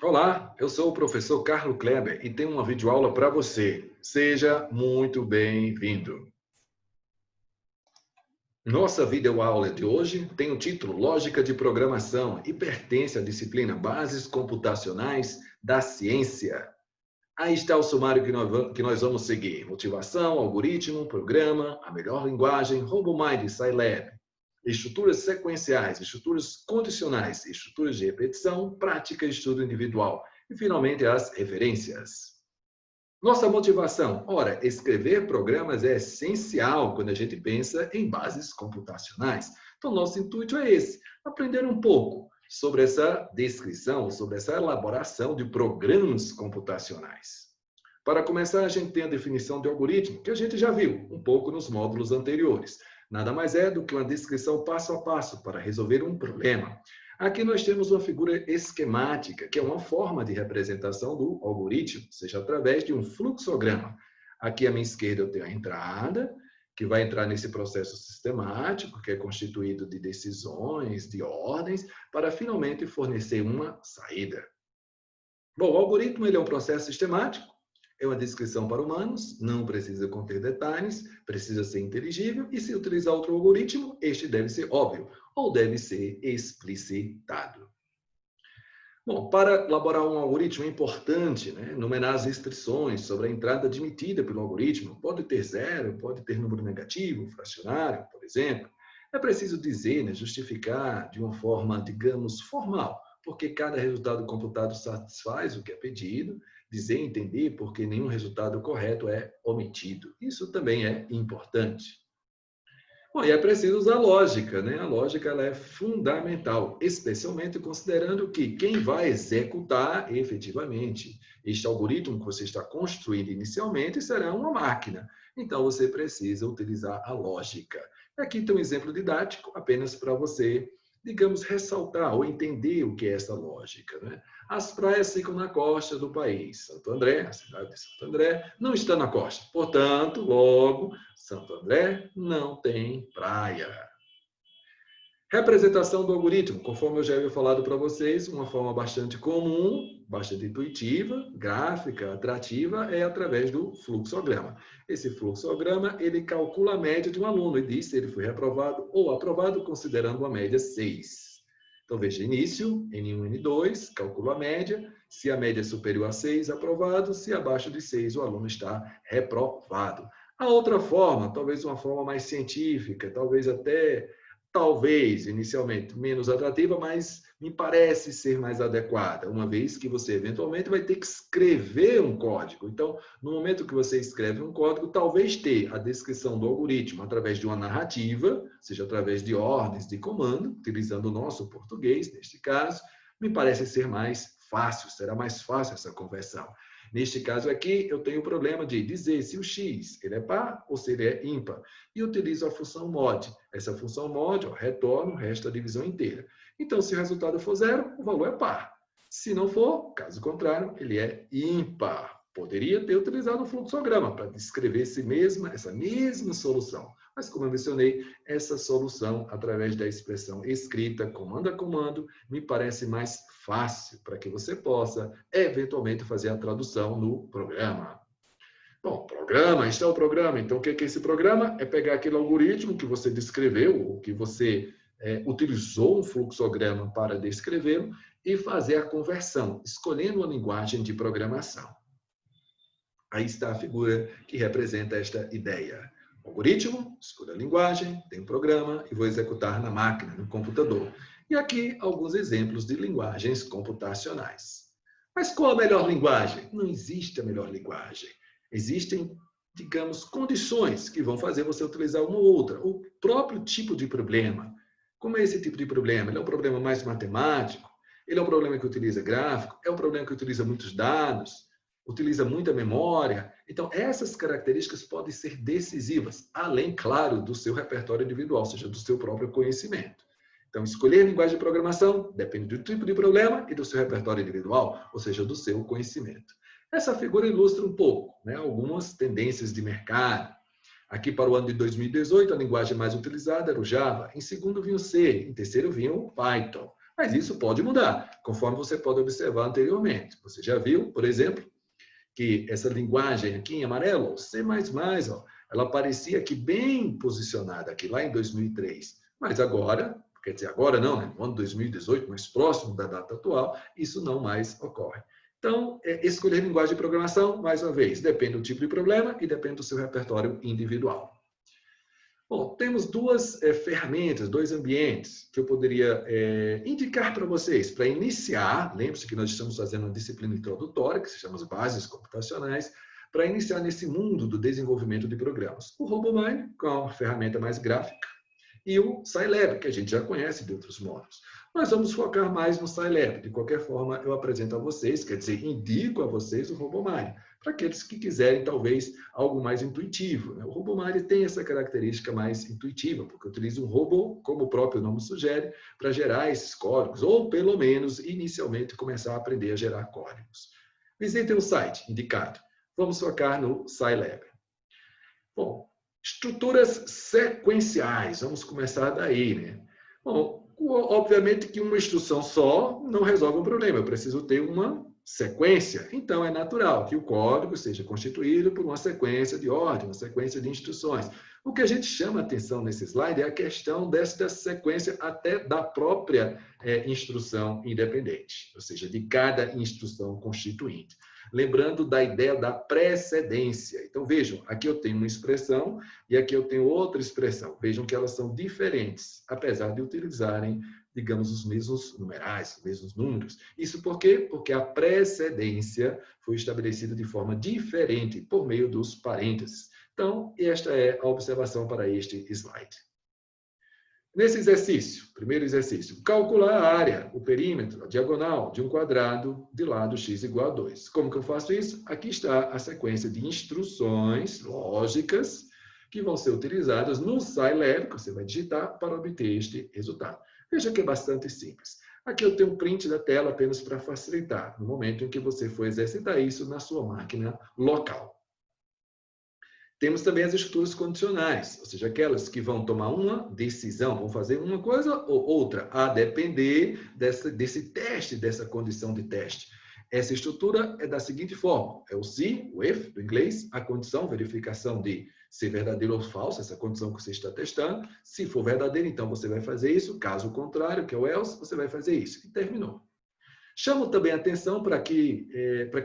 Olá, eu sou o professor Carlos Kleber e tenho uma videoaula para você. Seja muito bem-vindo. Nossa videoaula de hoje tem o título Lógica de Programação e pertence à disciplina Bases Computacionais da Ciência. Aí está o sumário que nós vamos seguir. Motivação, algoritmo, programa, a melhor linguagem, RoboMind, Scilab. Estruturas sequenciais, estruturas condicionais, estruturas de repetição, prática e estudo individual. E, finalmente, as referências. Nossa motivação. Ora, escrever programas é essencial quando a gente pensa em bases computacionais. Então, nosso intuito é esse, aprender um pouco sobre essa descrição, sobre essa elaboração de programas computacionais. Para começar, a gente tem a definição de algoritmo, que a gente já viu um pouco nos módulos anteriores. Nada mais é do que uma descrição passo a passo para resolver um problema. Aqui nós temos uma figura esquemática, que é uma forma de representação do algoritmo, seja através de um fluxograma. Aqui à minha esquerda eu tenho a entrada, que vai entrar nesse processo sistemático, que é constituído de decisões, de ordens, para finalmente fornecer uma saída. Bom, o algoritmo ele é um processo sistemático, é uma descrição para humanos, não precisa conter detalhes, precisa ser inteligível, e se utilizar outro algoritmo, este deve ser óbvio, ou deve ser explicitado. Bom, para elaborar um algoritmo é importante, enumerar as restrições sobre a entrada admitida pelo algoritmo. Pode ter zero, pode ter número negativo, fracionário, por exemplo. É preciso dizer, justificar de uma forma, digamos, formal, porque cada resultado computado satisfaz o que é pedido, dizer e entender porque nenhum resultado correto é omitido. Isso também é importante. Bom, e é preciso usar lógica, A lógica ela é fundamental, especialmente considerando que quem vai executar efetivamente este algoritmo que você está construindo inicialmente será uma máquina. Então, você precisa utilizar a lógica. Aqui tem um exemplo didático, apenas para você, digamos, ressaltar ou entender o que é essa lógica, As praias ficam na costa do país. Santo André, a cidade de Santo André, não está na costa. Portanto, logo, Santo André não tem praia. Representação do algoritmo, conforme eu já havia falado para vocês, uma forma bastante comum, bastante intuitiva, gráfica, atrativa, é através do fluxograma. Esse fluxograma, ele calcula a média de um aluno e diz se ele foi reprovado ou aprovado, considerando uma média 6. Então, veja, início, N1, N2, calculo a média. Se a média é superior a 6, aprovado. Se abaixo de 6, o aluno está reprovado. A outra forma, talvez uma forma mais científica, talvez, inicialmente, menos atrativa, mas me parece ser mais adequada, uma vez que você, eventualmente, vai ter que escrever um código. Então, no momento que você escreve um código, talvez ter a descrição do algoritmo através de uma narrativa, seja através de ordens de comando, utilizando o nosso português, neste caso, me parece ser mais fácil, será mais fácil essa conversão. Neste caso aqui, eu tenho o problema de dizer se o x ele é par ou se ele é ímpar. E utilizo a função mod. Essa função mod retorna o resto da divisão inteira. Então, se o resultado for zero, o valor é par. Se não for, caso contrário, ele é ímpar. Poderia ter utilizado o fluxograma para descrever essa mesma solução. Mas, como eu mencionei, essa solução, através da expressão escrita, comando a comando, me parece mais fácil para que você possa, eventualmente, fazer a tradução no programa. Bom, programa, está o programa. Então, o que é esse programa? É pegar aquele algoritmo que você descreveu, ou que você utilizou um fluxograma para descrevê-lo, e fazer a conversão, escolhendo uma linguagem de programação. Aí está a figura que representa esta ideia. Algoritmo, escolho a linguagem, tem um programa e vou executar na máquina, no computador. E aqui alguns exemplos de linguagens computacionais. Mas qual a melhor linguagem? Não existe a melhor linguagem. Existem, digamos, condições que vão fazer você utilizar uma ou outra. O próprio tipo de problema. Como é esse tipo de problema? Ele é um problema mais matemático? Ele é um problema que utiliza gráfico? É um problema que utiliza muitos dados? Utiliza muita memória? Então, essas características podem ser decisivas, além, claro, do seu repertório individual, ou seja, do seu próprio conhecimento. Então, escolher a linguagem de programação depende do tipo de problema e do seu repertório individual, ou seja, do seu conhecimento. Essa figura ilustra um pouco, algumas tendências de mercado. Aqui para o ano de 2018, a linguagem mais utilizada era o Java. Em segundo vinha o C, em terceiro vinha o Python. Mas isso pode mudar, conforme você pode observar anteriormente. Você já viu, por exemplo, que essa linguagem aqui em amarelo, C++, ó, ela parecia aqui bem posicionada aqui lá em 2003. Mas agora, quer dizer, agora não, né? No ano 2018, mais próximo da data atual, isso não mais ocorre. Então, escolher linguagem de programação, mais uma vez, depende do tipo de problema e depende do seu repertório individual. Bom, temos duas ferramentas, dois ambientes que eu poderia indicar para vocês para iniciar. Lembre-se que nós estamos fazendo uma disciplina introdutória, que se chama as bases computacionais, para iniciar nesse mundo do desenvolvimento de programas. O RoboMine, com a ferramenta mais gráfica, e o Scilab, que a gente já conhece de outros módulos. Nós vamos focar mais no Scilab. De qualquer forma, eu apresento a vocês, quer dizer, indico a vocês o RoboMine, para aqueles que quiserem, talvez, algo mais intuitivo. O RoboMine tem essa característica mais intuitiva, porque utiliza um robô, como o próprio nome sugere, para gerar esses códigos, ou, pelo menos, inicialmente, começar a aprender a gerar códigos. Visitem o site indicado. Vamos focar no Scilab. Bom, estruturas sequenciais. Vamos começar daí, né? Bom, obviamente que uma instrução só não resolve um problema. Eu preciso ter uma sequência. Então, é natural que o código seja constituído por uma sequência de ordem, uma sequência de instruções. O que a gente chama atenção nesse slide é a questão desta sequência até da própria instrução independente, ou seja, de cada instrução constituinte. Lembrando da ideia da precedência. Então, vejam, aqui eu tenho uma expressão e aqui eu tenho outra expressão. Vejam que elas são diferentes, apesar de utilizarem, digamos, os mesmos numerais, os mesmos números. Isso por quê? Porque a precedência foi estabelecida de forma diferente por meio dos parênteses. Então, esta é a observação para este slide. Nesse exercício, primeiro exercício, calcular a área, o perímetro, a diagonal de um quadrado de lado x igual a 2. Como que eu faço isso? Aqui está a sequência de instruções lógicas que vão ser utilizadas no Scilab, que você vai digitar, para obter este resultado. Veja que é bastante simples. Aqui eu tenho um print da tela apenas para facilitar, no momento em que você for exercitar isso na sua máquina local. Temos também as estruturas condicionais, ou seja, aquelas que vão tomar uma decisão, vão fazer uma coisa ou outra, a depender desse teste, dessa condição de teste. Essa estrutura é da seguinte forma, é o se, o if, do inglês, a condição, verificação de ser verdadeiro ou falso, essa condição que você está testando. Se for verdadeiro, então você vai fazer isso, caso contrário, que é o else, você vai fazer isso. E terminou. Chamo também a atenção para que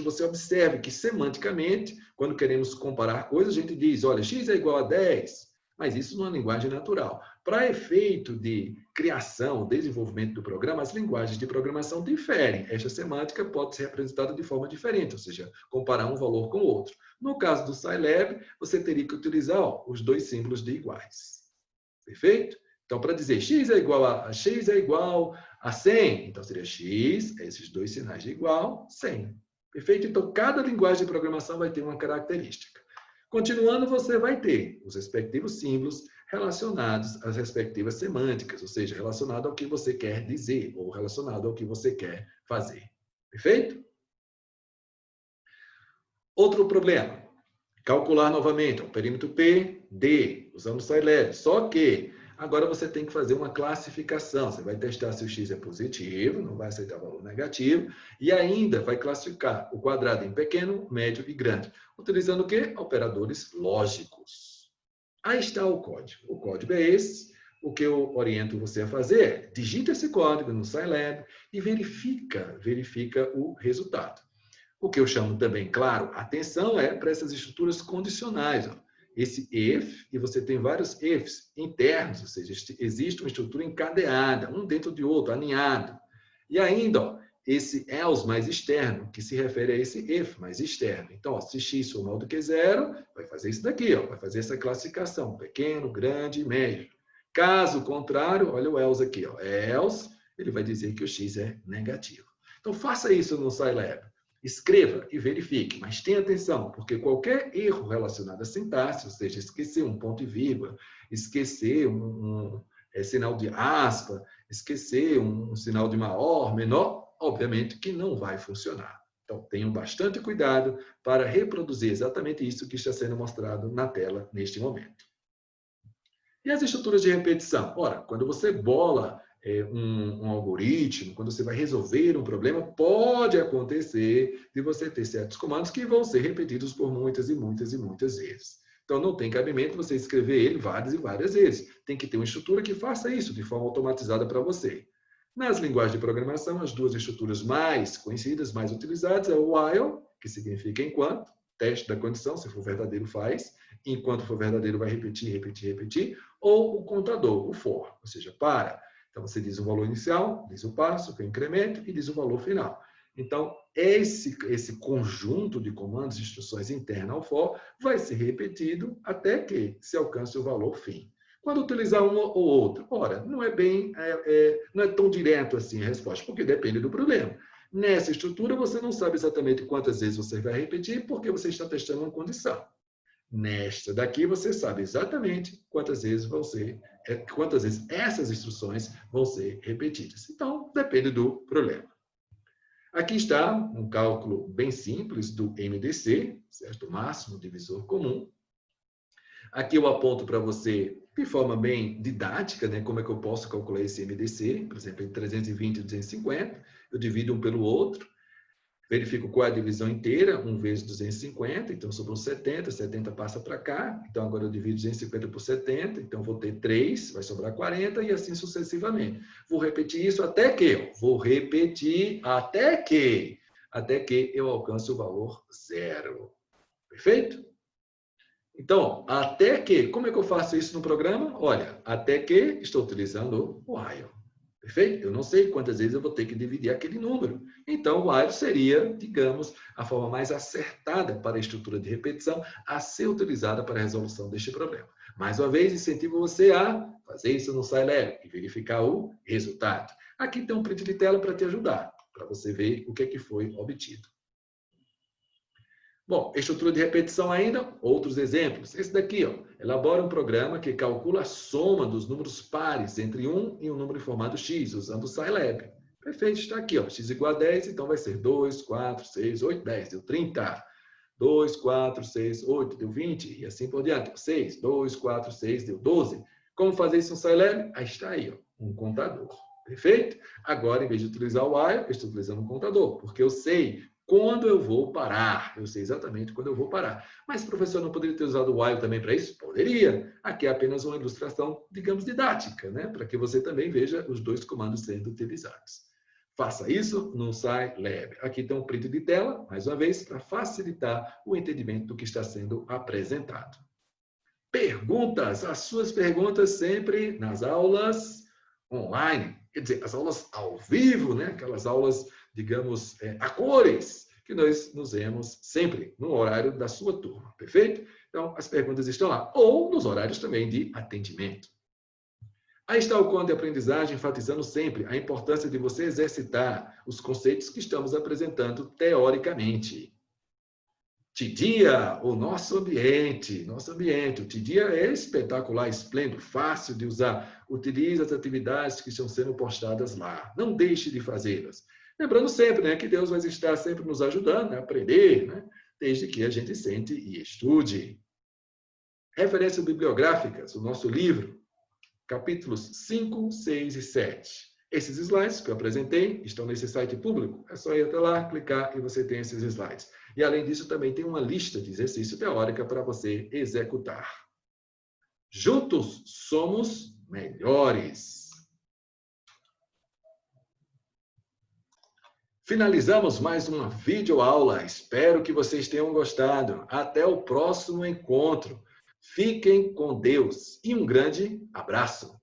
você observe que, semanticamente, quando queremos comparar coisas, a gente diz, olha, x é igual a 10, mas isso não é linguagem natural. Para efeito de criação, desenvolvimento do programa, as linguagens de programação diferem. Esta semântica pode ser representada de forma diferente, ou seja, comparar um valor com o outro. No caso do Scilab, você teria que utilizar os dois símbolos de iguais. Perfeito? Então, para dizer x é igual a 100, então seria x, esses dois sinais de igual, 100. Perfeito? Então, cada linguagem de programação vai ter uma característica. Continuando, você vai ter os respectivos símbolos relacionados às respectivas semânticas, ou seja, relacionado ao que você quer dizer, ou relacionado ao que você quer fazer. Perfeito? Outro problema. Calcular novamente o perímetro P, D, usando o Scilab. Só que agora você tem que fazer uma classificação. Você vai testar se o x é positivo, não vai aceitar valor negativo, e ainda vai classificar o quadrado em pequeno, médio e grande. Utilizando o quê? Operadores lógicos. Aí está o código. O código é esse. O que eu oriento você a fazer é digita esse código no Scilab e verifica o resultado. O que eu chamo também, claro, atenção é para essas estruturas condicionais. Ó. Esse if, e você tem vários ifs internos, ou seja, existe uma estrutura encadeada, um dentro de outro, alinhado. E ainda, ó, esse else mais externo, que se refere a esse if mais externo. Então, ó, se x for maior do que 0, vai fazer isso daqui, ó, vai fazer essa classificação, pequeno, grande e médio. Caso contrário, olha o else aqui, ó, else, ele vai dizer que o x é negativo. Então, faça isso no Scilab. Escreva e verifique, mas tenha atenção, porque qualquer erro relacionado à sintaxe, ou seja, esquecer um ponto e vírgula, esquecer um sinal de aspa, esquecer um sinal de maior, menor, obviamente que não vai funcionar. Então, tenham bastante cuidado para reproduzir exatamente isso que está sendo mostrado na tela neste momento. E as estruturas de repetição? Ora, quando você bola um algoritmo, quando você vai resolver um problema, pode acontecer de você ter certos comandos que vão ser repetidos por muitas e muitas e muitas vezes. Então, não tem cabimento você escrever ele várias e várias vezes. Tem que ter uma estrutura que faça isso de forma automatizada para você. Nas linguagens de programação, as duas estruturas mais conhecidas, mais utilizadas, é o while, que significa enquanto, teste da condição, se for verdadeiro faz, enquanto for verdadeiro vai repetir, repetir, repetir, ou o contador, o for, ou seja, para. Então, você diz o valor inicial, diz o passo, que é o incremento, e diz o valor final. Então, esse conjunto de comandos e instruções internas ao for vai ser repetido até que se alcance o valor fim. Quando utilizar um ou outro? Ora, não é tão direto assim a resposta, porque depende do problema. Nessa estrutura, você não sabe exatamente quantas vezes você vai repetir, porque você está testando uma condição. Nesta daqui, você sabe exatamente quantas vezes essas instruções vão ser repetidas. Então, depende do problema. Aqui está um cálculo bem simples do MDC, certo? Máximo divisor comum. Aqui eu aponto para você, de forma bem didática, né, como é que eu posso calcular esse MDC. Por exemplo, entre 320 e 250, eu divido um pelo outro. Verifico qual é a divisão inteira, 1 vezes 250, então sobrou 70, 70 passa para cá, então agora eu divido 250 por 70, então vou ter 3, vai sobrar 40 e assim sucessivamente. Vou repetir isso até que eu alcance o valor zero. Perfeito? Então, até que, como é que eu faço isso no programa? Olha, até que estou utilizando o while. Perfeito? Eu não sei quantas vezes eu vou ter que dividir aquele número. Então, o while seria, digamos, a forma mais acertada para a estrutura de repetição a ser utilizada para a resolução deste problema. Mais uma vez, incentivo você a fazer isso no Scilab e verificar o resultado. Aqui tem um print de tela para te ajudar, para você ver o que é que foi obtido. Bom, estrutura de repetição ainda, outros exemplos. Esse daqui, ó, elabora um programa que calcula a soma dos números pares entre 1 e um número informado x, usando o Scilab. Perfeito, está aqui, ó, x igual a 10, então vai ser 2, 4, 6, 8, 10, deu 30. 2, 4, 6, 8, deu 20, e assim por diante. 6, 2, 4, 6, deu 12. Como fazer isso no Scilab? Aí está aí, ó, um contador. Perfeito? Agora, em vez de utilizar o while, eu estou utilizando um contador, porque eu sei quando eu vou parar. Eu sei exatamente quando eu vou parar. Mas, professor, não poderia ter usado o while também para isso? Poderia. Aqui é apenas uma ilustração, digamos, didática, né? Para que você também veja os dois comandos sendo utilizados. Faça isso no Scilab. Aqui tem um print de tela, mais uma vez, para facilitar o entendimento do que está sendo apresentado. Perguntas. As suas perguntas sempre nas aulas online. Quer dizer, as aulas ao vivo, né? Aquelas aulas, digamos, a cores, que nós nos vemos sempre no horário da sua turma, perfeito? Então, as perguntas estão lá. Ou nos horários também de atendimento. Aí está o Conde de Aprendizagem enfatizando sempre a importância de você exercitar os conceitos que estamos apresentando teoricamente. TDIA, o nosso ambiente. O TDIA é espetacular, esplêndido, fácil de usar. Utilize as atividades que estão sendo postadas lá. Não deixe de fazê-las. Lembrando sempre, né, que Deus vai estar sempre nos ajudando a aprender, né, desde que a gente sente e estude. Referências bibliográficas, o nosso livro, capítulos 5, 6 e 7. Esses slides que eu apresentei estão nesse site público. É só ir até lá, clicar e você tem esses slides. E, além disso, também tem uma lista de exercício teórica para você executar. Juntos somos melhores. Finalizamos mais uma videoaula. Espero que vocês tenham gostado. Até o próximo encontro. Fiquem com Deus e um grande abraço.